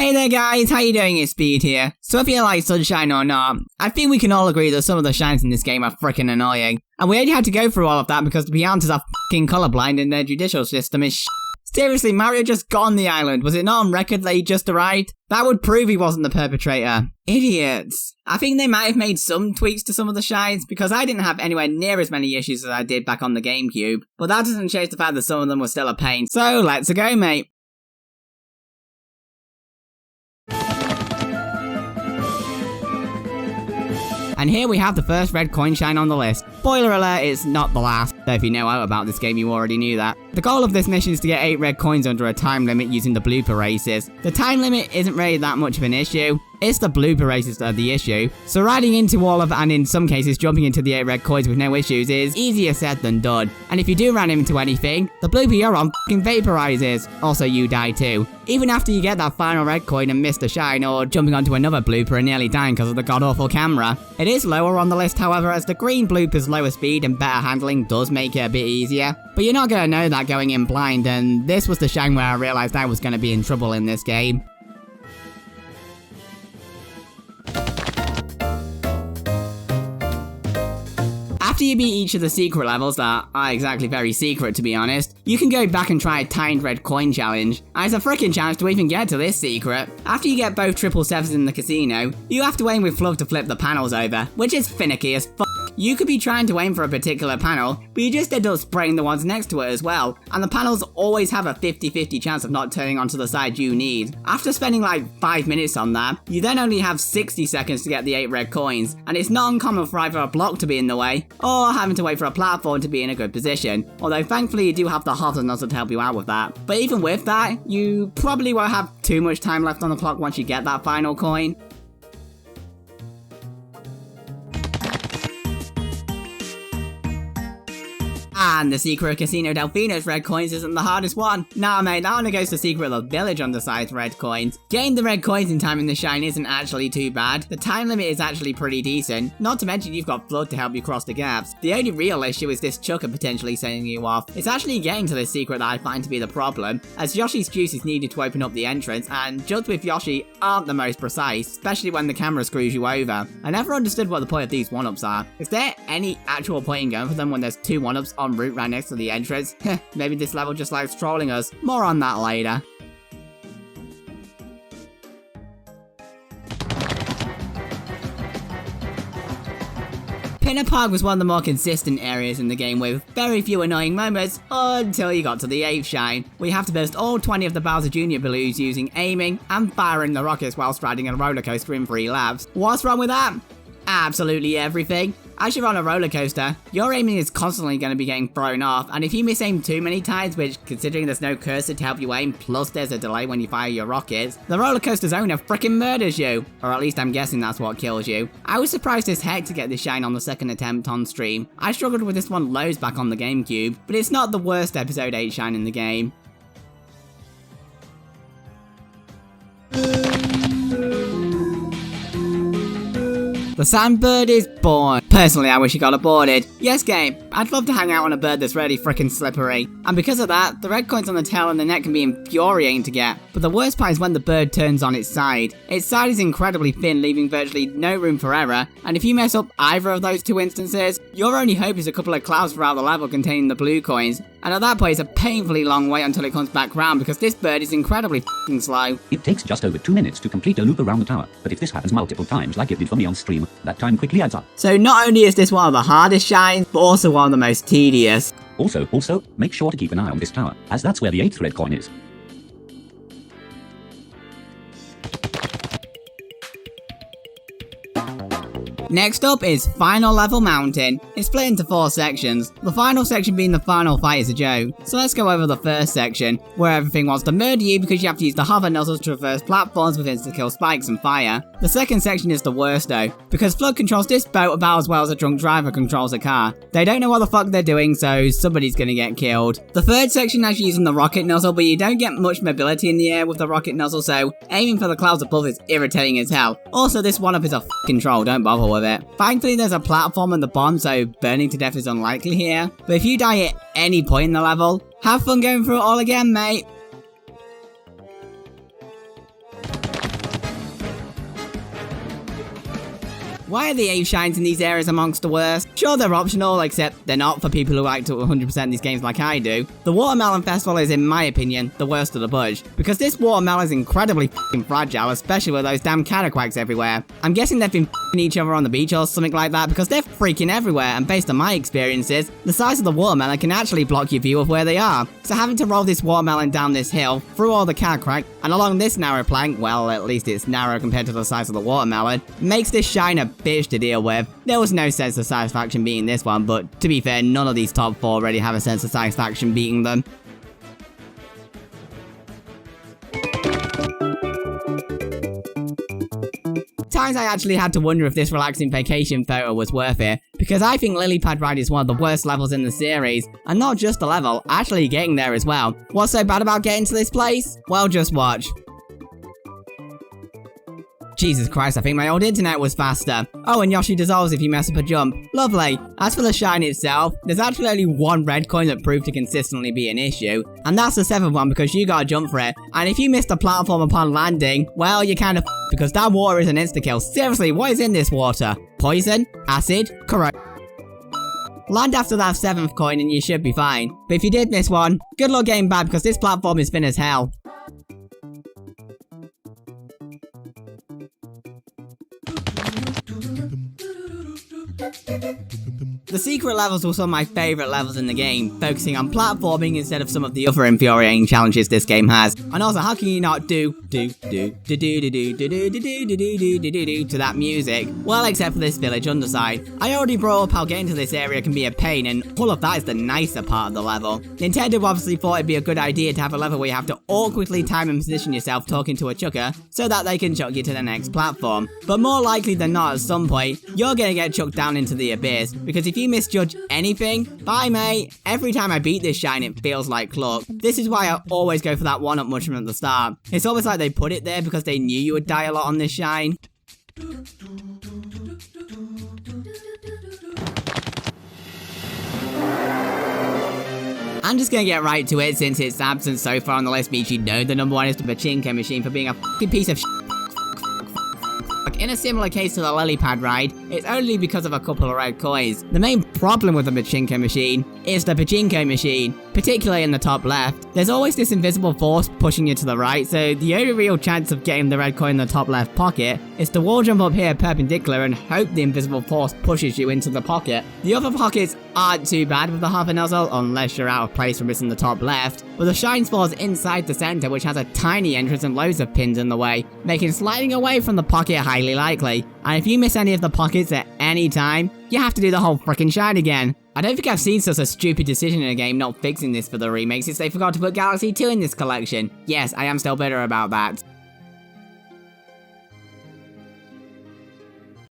Hey there guys, how you doing? It's Speed here. So if you like Sunshine or not, I think we can all agree that some of the shines in this game are freaking annoying. And we only had to go through all of that because the Piantas are fucking colorblind and their judicial system is Seriously, Mario just got on the island. Was it not on record that he just arrived? That would prove he wasn't the perpetrator. Idiots. I think they might have made some tweaks to some of the shines because I didn't have anywhere near as many issues as I did back on the GameCube. But that doesn't change the fact that some of them were still a pain. So let's go, mate. And here we have the first red coin shine on the list. Spoiler alert, it's not the last. So if you know out about this game, you already knew that. The goal of this mission is to get 8 red coins under a time limit using the blooper races. The time limit isn't really that much of an issue. It's the blooper races that are the issue. So riding into all of, and in some cases jumping into the 8 red coins with no issues is easier said than done. And if you do run into anything, the blooper you're on fucking vaporizes. Also you die too. Even after you get that final red coin and miss the shine, or jumping onto another blooper and nearly dying because of the god-awful camera. It is lower on the list however, as the green blooper's lower speed and better handling does make it a bit easier. But you're not gonna know that going in blind, and this was the shine where I realized I was gonna be in trouble in this game. After you beat each of the secret levels that aren't exactly very secret to be honest, you can go back and try a timed red coin challenge. And it's a freaking challenge to even get to this secret. After you get both 777s in the casino, you have to aim with Flug to flip the panels over, which is finicky as fuck. You could be trying to aim for a particular panel, but you just end up spraying the ones next to it as well, and the panels always have a 50-50 chance of not turning onto the side you need. After spending like 5 minutes on that, you then only have 60 seconds to get the 8 red coins, and it's not uncommon for either a block to be in the way, or having to wait for a platform to be in a good position, although thankfully you do have the hover nozzle to help you out with that. But even with that, you probably won't have too much time left on the clock once you get that final coin. And the secret of Casino Delfino's red coins isn't the hardest one. Nah mate, that one goes to secret of the village undersized red coins. Getting the red coins in time in the shine isn't actually too bad. The time limit is actually pretty decent. Not to mention you've got Flood to help you cross the gaps. The only real issue is this chucker potentially sending you off. It's actually getting to this secret that I find to be the problem, as Yoshi's juice is needed to open up the entrance, and jumps with Yoshi aren't the most precise, especially when the camera screws you over. I never understood what the point of these 1-ups are. Is there any actual point in going for them when there's 2 1-ups en route right next to the entrance? Maybe this level just likes trolling us. More on that later. Pinner Park was one of the more consistent areas in the game with very few annoying moments until you got to the 8th shine. We have to burst all 20 of the Bowser Jr. balloons using aiming and firing the rockets whilst riding a roller coaster in 3 laps. What's wrong with that? Absolutely everything. As you're on a roller coaster, your aiming is constantly going to be getting thrown off, and if you miss aim too many times, which considering there's no cursor to help you aim, plus there's a delay when you fire your rockets, the roller coaster's owner frickin' murders you. Or at least I'm guessing that's what kills you. I was surprised as heck to get this shine on the second attempt on stream. I struggled with this one loads back on the GameCube, but it's not the worst episode 8 shine in the game. The sandbird is born. Personally, I wish he got aborted. Yes game, I'd love to hang out on a bird that's really frickin' slippery. And because of that, the red coins on the tail and the neck can be infuriating to get. But the worst part is when the bird turns on its side. Its side is incredibly thin, leaving virtually no room for error. And if you mess up either of those 2 instances, your only hope is a couple of clouds throughout the level containing the blue coins. And at that point, it's a painfully long wait until it comes back round because this bird is incredibly f***ing slow. It takes just over 2 minutes to complete a loop around the tower, but if this happens multiple times like it did for me on stream, that time quickly adds up. So not only is this one of the hardest shines, but also one of the most tedious. Also, make sure to keep an eye on this tower, as that's where the 8th red coin is. Next up is Final Level Mountain. It's split into 4 sections, the final section being the final fight is a joke. So let's go over the first section, where everything wants to murder you because you have to use the hover nozzles to traverse platforms with insta-kill spikes and fire. The second section is the worst though, because Flood controls this boat about as well as a drunk driver controls a car. They don't know what the fuck they're doing, so somebody's gonna get killed. The third section has you using the rocket nozzle, but you don't get much mobility in the air with the rocket nozzle, so aiming for the clouds above is irritating as hell. Also, this 1-up is a fucking troll, don't bother with it. Thankfully there's a platform and the bomb, so burning to death is unlikely here. But if you die at any point in the level, have fun going through it all again, mate. Why are the 8 shines in these areas amongst the worst? Sure, they're optional, except they're not for people who like to 100% these games like I do. The Watermelon Festival is, in my opinion, the worst of the bunch, because this watermelon is incredibly f***ing fragile, especially with those damn cataquacks everywhere. I'm guessing they've been f***ing each other on the beach or something like that, because they're freaking everywhere, and based on my experiences, the size of the watermelon can actually block your view of where they are. So having to roll this watermelon down this hill, through all the cataquack, and along this narrow plank, well, at least it's narrow compared to the size of the watermelon, makes this shine a bitch to deal with. There was no sense of satisfaction beating this one, but to be fair, none of these top 4 really have a sense of satisfaction beating them. Times I actually had to wonder if this relaxing vacation photo was worth it, because I think Lillypad Ride is one of the worst levels in the series, and not just the level, actually getting there as well. What's so bad about getting to this place? Well, just watch. Jesus Christ, I think my old internet was faster. Oh, and Yoshi dissolves if you mess up a jump. Lovely. As for the shine itself, there's actually only one red coin that proved to consistently be an issue, and that's the 7th one because you gotta jump for it. And if you missed the platform upon landing, well, you're kinda because that water is an insta-kill. Seriously, what is in this water? Poison? Acid? Correct. Land after that 7th coin and you should be fine. But if you did miss one, good luck getting back because this platform is thin as hell. The secret levels were some of my favourite levels in the game, focusing on platforming instead of some of the other infuriating challenges this game has. And also, how can you not do to that music? Well, except for this village underside. I already brought up how getting to this area can be a pain, and all of that is the nicer part of the level. Nintendo obviously thought it'd be a good idea to have a level where you have to awkwardly time and position yourself talking to a chucker so that they can chuck you to the next platform. But more likely than not, at some point, you're gonna get chucked down into the abyss, because if you misjudge anything, bye mate. Every time I beat this shine, it feels like luck. This is why I always go for that 1-up mushroom at the start. It's almost like they put it there because they knew you would die a lot on this shine. I'm just gonna get right to it since its absence so far on the list means you know the number 1 is the Pachinko Machine for being a fucking piece of shit. In a similar case to the Lillypad ride, it's only because of a couple of red coins. The main problem with the Pachinko Machine is the Pachinko Machine, particularly in the top left. There's always this invisible force pushing you to the right, so the only real chance of getting the red coin in the top left pocket is to wall jump up here perpendicular and hope the invisible force pushes you into the pocket. The other pockets aren't too bad with the hover nozzle, unless you're out of place for missing the top left, but the shine spawns inside the center, which has a tiny entrance and loads of pins in the way, making sliding away from the pocket highly likely. And if you miss any of the pockets at any time, you have to do the whole frickin' shine again. I don't think I've seen such a stupid decision in a game not fixing this for the remake since they forgot to put Galaxy 2 in this collection. Yes, I am still bitter about that.